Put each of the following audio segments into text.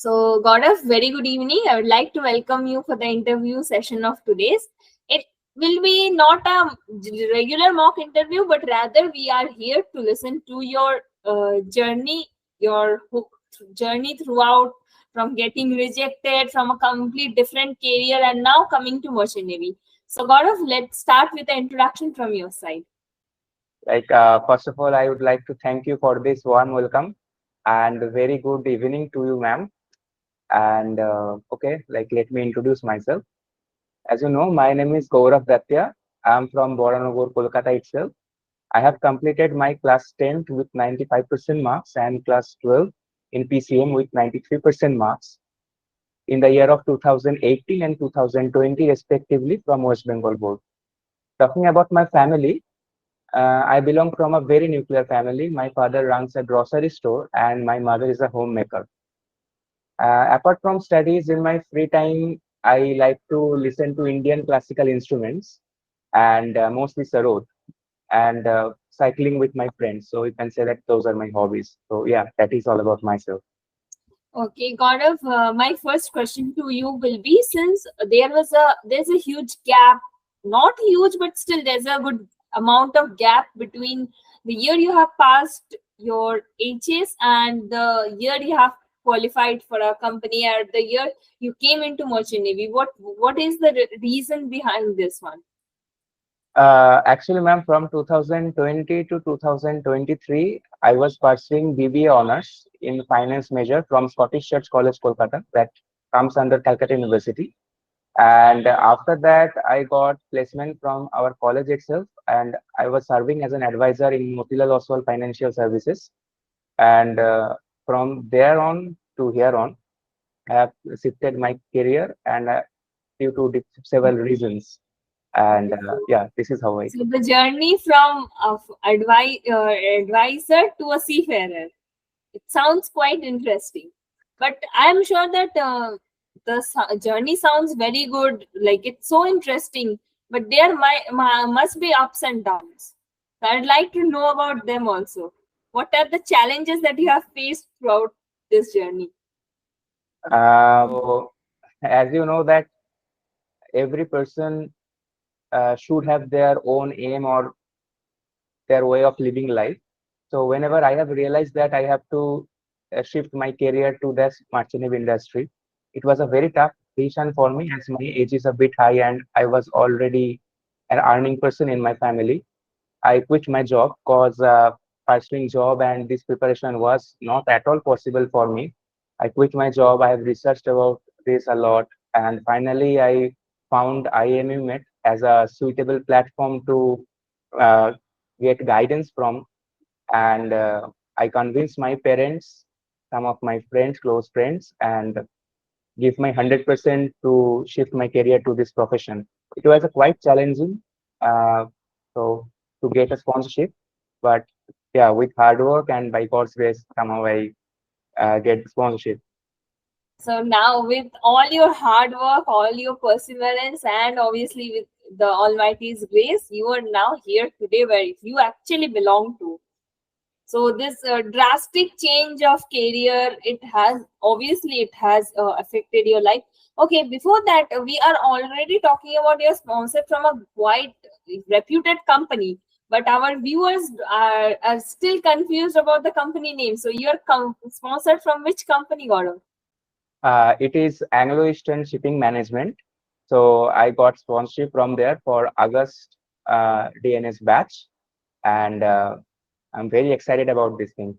So, Gaurav, very good evening. I would like to welcome you for the interview session of today's. It will be not a regular mock interview, but rather we are here to listen to your journey, your journey throughout from getting rejected from a complete different career and now coming to Merchant Navy. So, Gaurav, let's start with the introduction from your side. First of all, I would like to thank you for this warm welcome and very good evening to you, ma'am. And let me introduce myself. As you know, my name is Gaurav Datya. I'm from Boranagar, Kolkata itself. I have completed my class 10th with 95% marks and class 12 in PCM with 93% marks in the year of 2018 and 2020, respectively, from West Bengal Board. Talking about my family, I belong from a very nuclear family. My father runs a grocery store and my mother is a homemaker. Apart from studies, in my free time, I like to listen to Indian classical instruments and mostly sarod and cycling with my friends. So you can say that those are my hobbies. So yeah, that is all about myself. Okay, Gaurav, my first question to you will be since there's a huge gap, not huge, but still there's a good amount of gap between the year you have passed your HS and the year you have qualified for a company or the year you came into Merchant Navy. What is the reason behind this one? Actually, ma'am, from 2020 to 2023, I was pursuing BBA honors in finance major from Scottish Church College, Kolkata, that comes under Calcutta University. And after that, I got placement from our college itself, and I was serving as an advisor in Motilal Oswal Financial Services. And from there on to here on, I have shifted my career, and due to several reasons. And yeah, this is how I. So the journey from advisor to a seafarer. It sounds quite interesting, but I'm sure that the journey sounds very good. Like it's so interesting, but there must be ups and downs. So I'd like to know about them also. What are the challenges that you have faced throughout this journey? So, as you know, that every person should have their own aim or their way of living life. So whenever I have realized that I have to shift my career to the merchant navy industry, it was a very tough decision for me as my age is a bit high and I was already an earning person in my family. I quit my job because pursuing job and this preparation was not at all possible for me. I quit my job. I have researched about this a lot, and finally I found IMU as a suitable platform to uh, get guidance from. And I convinced my parents, some of my friends, close friends, and give my 100% to shift my career to this profession. It was a quite challenging, uh, so to get a sponsorship, but yeah, with hard work and by God's grace, somehow I get sponsorship. So now, with all your hard work, all your perseverance, and obviously with the Almighty's grace, you are now here today where you actually belong to. So this drastic change of career, it has affected your life. Okay, before that, we are already talking about your sponsor from a quite reputed company, but our viewers are still confused about the company name. So you're sponsored from which company, Gaurav? It is Anglo Eastern Shipping Management. So I got sponsorship from there for August DNS batch, and I'm very excited about this thing.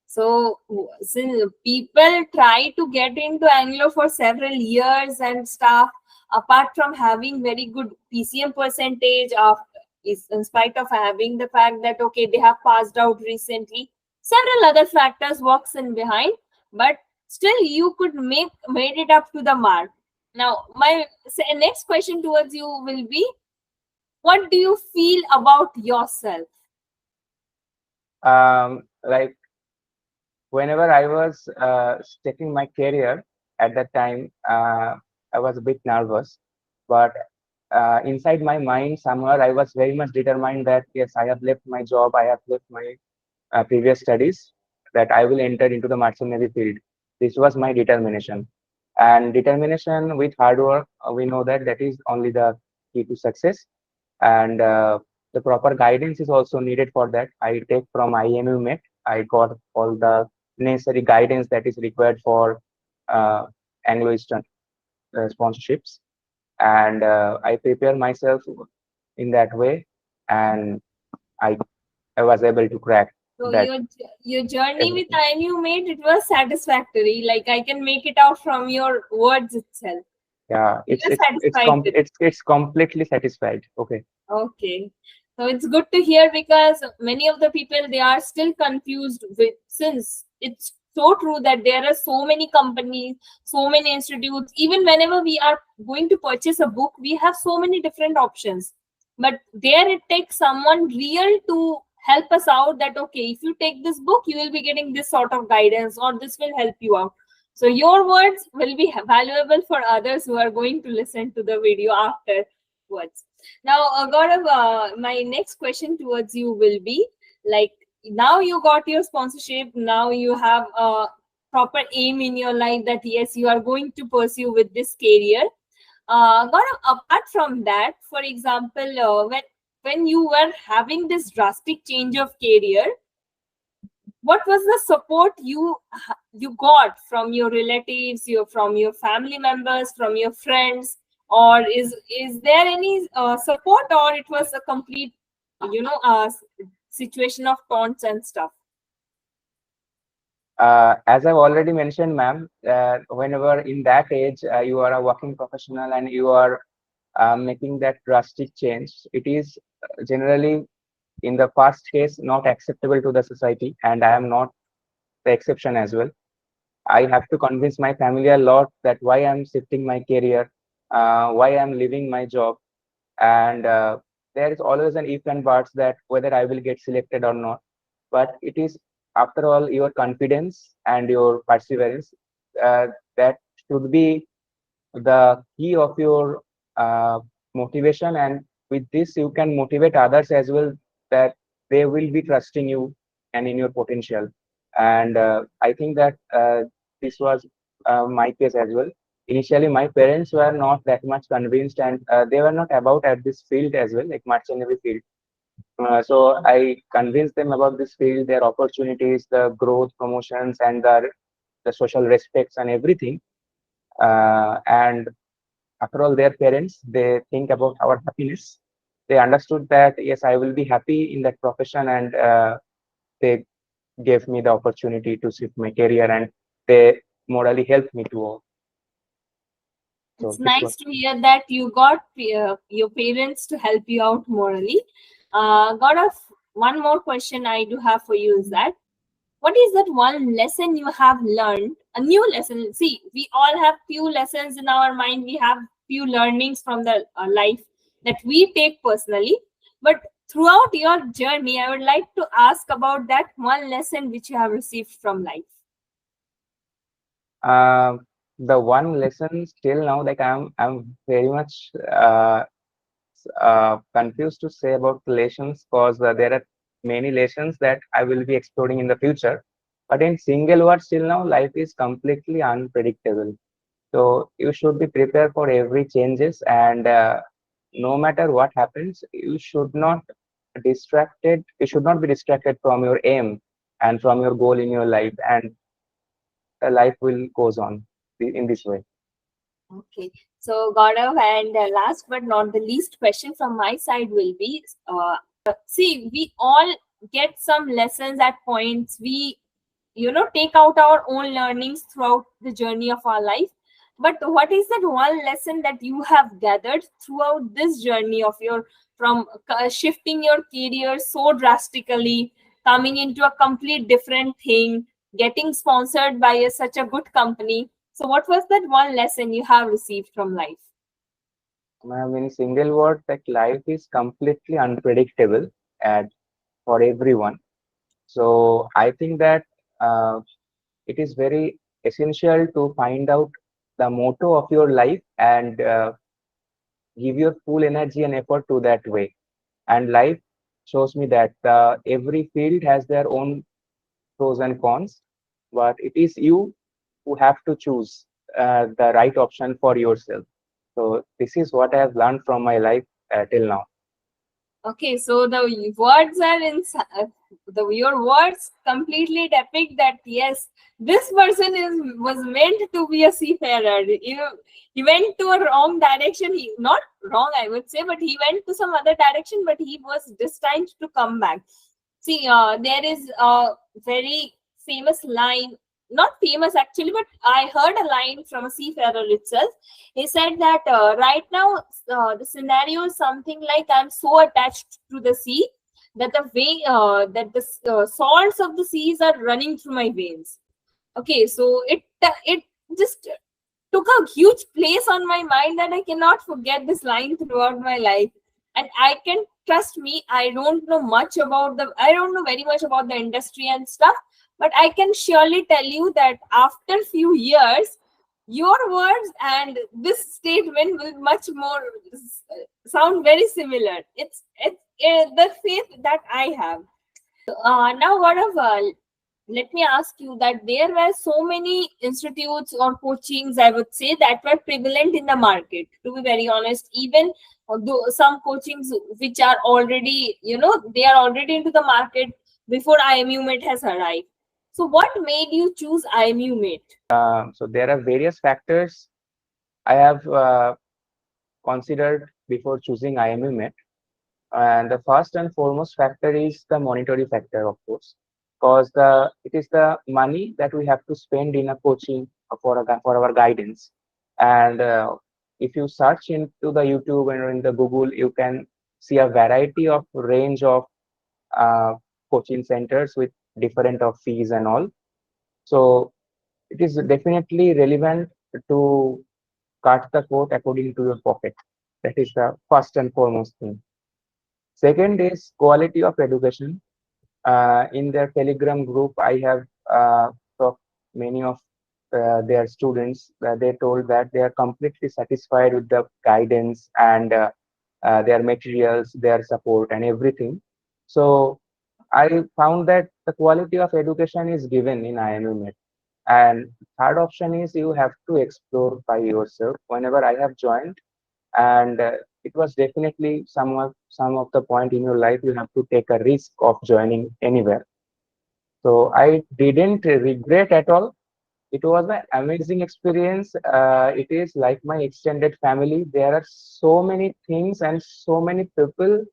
So, since people try to get into Anglo for several years and stuff, apart from having very good PCM percentage of is in spite of having the fact that okay they have passed out recently, several other factors works in behind, but still you could made it up to the mark. Now, my next question towards you will be: what do you feel about yourself? Like whenever I was checking my career at that time, I was a bit nervous, but inside my mind, somewhere I was very much determined that yes, I have left my job, I have left my previous studies, that I will enter into the merchant navy field. This was my determination. And determination with hard work, we know that that is only the key to success. And the proper guidance is also needed for that. I take from IMU Met. I got all the necessary guidance that is required for uh, Anglo Eastern sponsorships, and I prepare myself in that way, and I I was able to crack So that your journey with everything. IMU made it was satisfactory. Like I can make it out from your words itself. Yeah, You were satisfied with. it's completely satisfied. Okay. Okay. So it's good to hear because many of the people they are still confused with, since it's so true that there are so many companies, so many institutes. Even whenever we are going to purchase a book, we have so many different options. But there it takes someone real to help us out that okay, if you take this book, you will be getting this sort of guidance or this will help you out. So your words will be valuable for others who are going to listen to the video afterwards. Now, Gaurav, my next question towards you will be like, now you got your sponsorship, now you have a proper aim in your life that yes, you are going to pursue with this career. Gaurav, apart from that, for example, when you were having this drastic change of career, what was the support you got from your relatives, from your family members, from your friends, or is there any support, or it was a complete situation of taunts and stuff? As I've already mentioned, ma'am, whenever in that age you are a working professional and you are making that drastic change, it is generally in the first case not acceptable to the society, and I am not the exception as well. I have to convince my family a lot that why I'm shifting my career, why I'm leaving my job, and there is always an if and buts that whether I will get selected or not. But it is, after all, your confidence and your perseverance that should be the key of your motivation, and with this you can motivate others as well, that they will be trusting you and in your potential. And I think that this was my case as well. Initially my parents were not that much convinced, and they were not about at this field as well, like merchant navy field. So I convinced them about this field, their opportunities, the growth, promotions, and the social respects and everything. And after all, their parents, they think about our happiness. They understood that yes, I will be happy in that profession, and they gave me the opportunity to shift my career, and they morally helped me to. It's So this was. nice to hear that you got your parents to help you out morally. Gaurav, one more question I do have for you is that what is that one lesson you have learned, a new lesson? See, we all have few lessons in our mind, we have few learnings from the life that we take personally, but throughout your journey I would like to ask about that one lesson which you have received from life. Uh, the one lesson still now, like I'm very much confused to say about lessons, because there are many lessons that I will be exploring in the future. But in single word, still now, life is completely unpredictable. So you should be prepared for every changes, and no matter what happens, you should not distracted. You should not be distracted from your aim and from your goal in your life, and life will goes on in this way. Okay, so Gaurav, and last but not the least question from my side will be see, we all get some lessons at points. We take out our own learnings throughout the journey of our life, but what is that one lesson that you have gathered throughout this journey of your, from shifting your career so drastically, coming into a complete different thing, getting sponsored by such a good company? So what was that one lesson you have received from life? I mean, single word, that life is completely unpredictable and for everyone. So I think that it is very essential to find out the motto of your life, and give your full energy and effort to that way. And life shows me that every field has their own pros and cons, but it is you who have to choose the right option for yourself. So this is what I have learned from my life till now. Okay, so the words are in your words completely depict that yes, this person was meant to be a seafarer. He went to a wrong direction. He not wrong, I would say, but he went to some other direction. But he was destined to come back. See, there is a very famous line, not famous actually, but I heard a line from a seafarer itself. He said that right now the scenario is something like I'm so attached to the sea that the way that the salts of the seas are running through my veins. Okay, so it just took a huge place on my mind that I cannot forget this line throughout my life. And I can trust me, I don't know very much about the industry and stuff, but I can surely tell you that after few years, your words and this statement will much more sound very similar. It's the faith that I have. Now, what of let me ask you that there were so many institutes or coachings, I would say, that were prevalent in the market. To be very honest, even though some coachings which are already, they are already into the market before IMU Mate has arrived. So, what made you choose IMU Mate? So there are various factors I have considered before choosing IMU Met. And the first and foremost factor is the monetary factor, of course, because it is the money that we have to spend in a coaching for our guidance. And if you search into the YouTube and in the Google, you can see a variety of range of uh, coaching centers with different of fees and all. So it is definitely relevant to cut the coat according to your pocket. That is the first and foremost thing. Second is quality of education. In their Telegram group, I have talked many of their students. They told that they are completely satisfied with the guidance and their materials, their support, and everything. So I found that the quality of education is given in IMU. And third option is you have to explore by yourself. Whenever I have joined, and it was definitely some of the point in your life you have to take a risk of joining anywhere. So I didn't regret at all. It was an amazing experience. It is like my extended family. There are so many things and so many people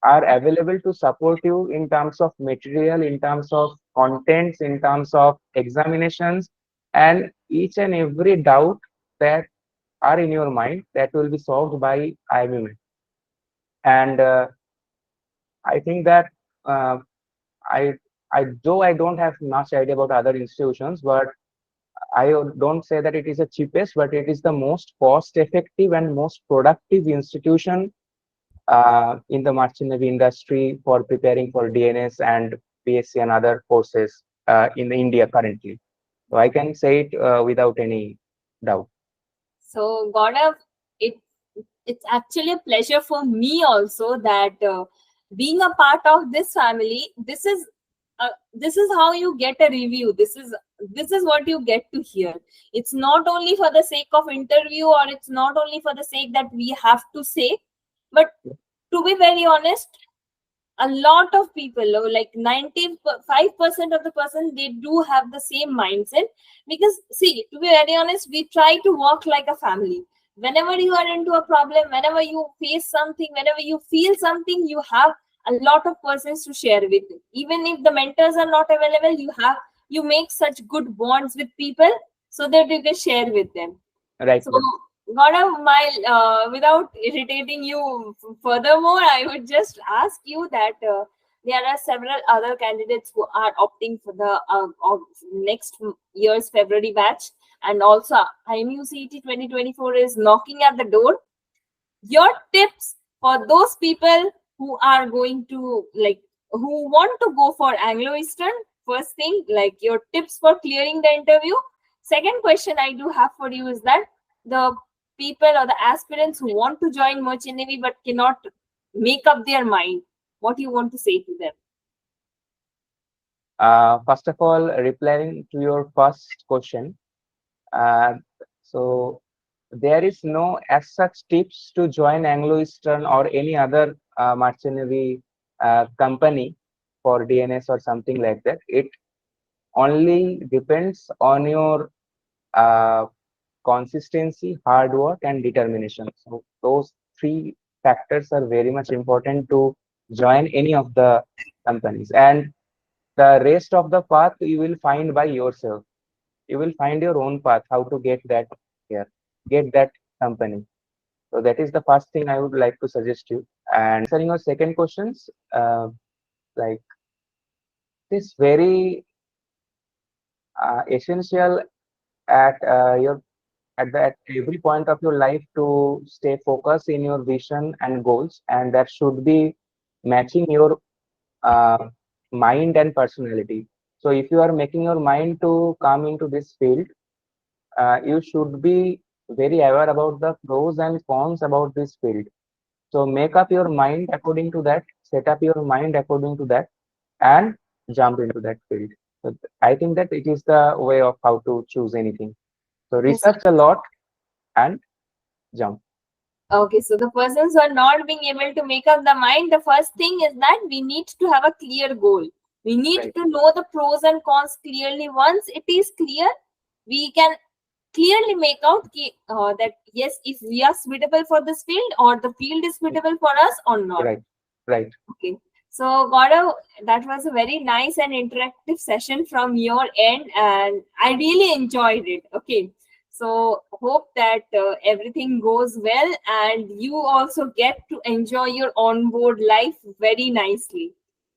are available to support you in terms of material, in terms of contents, in terms of examinations, and each and every doubt that are in your mind that will be solved by IMM. And I think that uh, I, though I don't have much idea about other institutions, but I don't say that it is the cheapest, but it is the most cost-effective and most productive institution in the merchant navy industry for preparing for DNS and PSC and other courses in India currently. So I can say it without any doubt. So, Gaurav, it it's actually a pleasure for me also that being a part of this family. This is how you get a review. This is what you get to hear. It's not only for the sake of interview, or it's not only for the sake that we have to say, but to be very honest, a lot of people, like 95% of the person, they do have the same mindset. Because see, to be very honest, we try to work like a family. Whenever you are into a problem, whenever you face something, whenever you feel something, you have a lot of persons to share with. Even if the mentors are not available, you make such good bonds with people so that you can share with them. Right. So, Gaurav, without irritating you furthermore, I would just ask you that there are several other candidates who are opting for the of next year's February batch, and also IMUCET 2024 is knocking at the door. Your tips for those people who are going to, like, who want to go for Anglo Eastern? First thing, like, your tips for clearing the interview. Second question I do have for you is that the people or the aspirants who want to join Merchant Navy but cannot make up their mind, what do you want to say to them? First of all, replying to your first question, Uh, so there is no as such tips to join Anglo Eastern or any other mercenary company for DNS or something like that. It only depends on your uh, consistency, hard work, and determination. So those three factors are very much important to join any of the companies. And the rest of the path you will find by yourself. You will find your own path, how to get that here, get that company. So that is the first thing I would like to suggest you. And answering your second questions, like this very essential at your at every point of your life to stay focused in your vision and goals, and that should be matching your uh, mind and personality. So if you are making your mind to come into this field, you should be very aware about the pros and cons about this field. So make up your mind according to that, set up your mind according to that, and jump into that field. So I think that it is the way of how to choose anything. So Yes. research a lot and jump. Okay, so the persons who are not being able to make up the mind, the first thing is that we need to have a clear goal. We need Right, to know the pros and cons clearly. Once it is clear, we can clearly make out that yes, if we are suitable for this field or the field is suitable for us or not. right, right. Okay. So, Gaurav, that was a very nice and interactive session from your end, and I really enjoyed it. Okay. So, hope that everything goes well and you also get to enjoy your onboard life very nicely.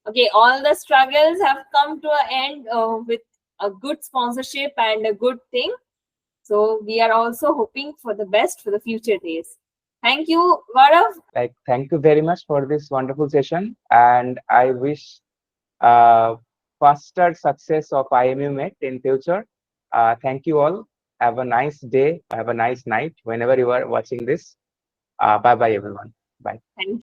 Okay. All the struggles have come to an end with a good sponsorship and a good thing. So, we are also hoping for the best for the future days. Thank you, Gaurav. Like, thank you very much for this wonderful session, and I wish uh, faster success of IMU Met in future. Thank you all. Have a nice day. Have a nice night whenever you are watching this. Bye bye, everyone. Bye. Thank